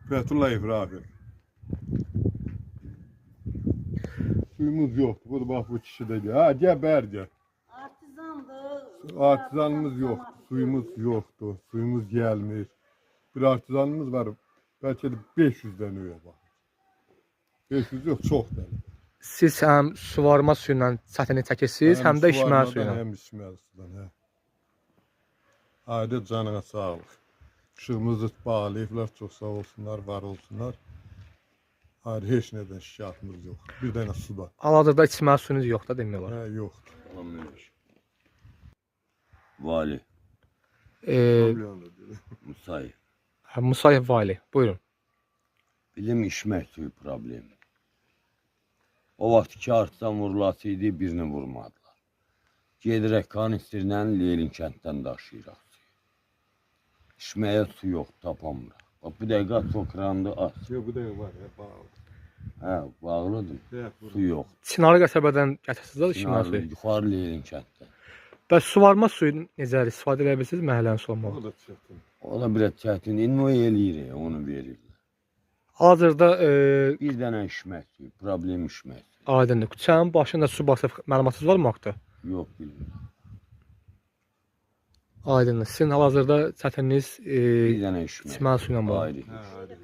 Fethullah İbrahim. Suyumuz yoktu. Bu da bak bu kişi dedi. Ha geber gel. Artizanımız yok. Suyumuz yoktu. Suyumuz gelmir. Bir artizanımız var. Belki de 500'den öyle bak. 500 yok çok da. Siz həm suvarma suyu ilə çətinlik çəkirsiniz, həm də içməli suyu ilə. Hem içməli sudan. Hə. Haydi canına sağlıq. Işığımızı bağlayıblar. Çok sağ olsunlar, var olsunlar. Hayır, heç nədən şikayətimiz yox. Bir dənə suda. Hal-hazırda içməli suyunuz yoxdur demək olar. Hə, yoxdur. Vali, Ee, Musayev. Musayev Vali, buyurun. Bizim içmək suyu problemi. O vaxt ki artdan vurulası idi, birini vurmadılar. Gedirək kanistrlə Leylin kənddən daşıyıraq suyu. İçməyə su yox, tapamırıq. Bax, bu dəqiqə su krandı aç. Yox, bu da var, bağlı. Hə, bağlıdır. Su yox. Çinarlı qəsəbədən gətirsiniz içməli Çınarlı, suyu. yuxarı Leylin kənddən. Bəs suvarma suyu necə istifadə edə bilirsiniz məhəllənin suvarma? O da çətin. O da biraz çətin. İnmo eləyir, onu verirlər. Hazırda Bir dənə içmək suyu, problem içmək suyu. aydındır. Küçənin başında su basıb məlumatınız var mı haqqda? Yox, bilmirəm. Aydındır. Sizin hal-hazırda çətinliğiniz Bir dənə içmək. içməli suyla bağlı. Ayrı. Hə, hə.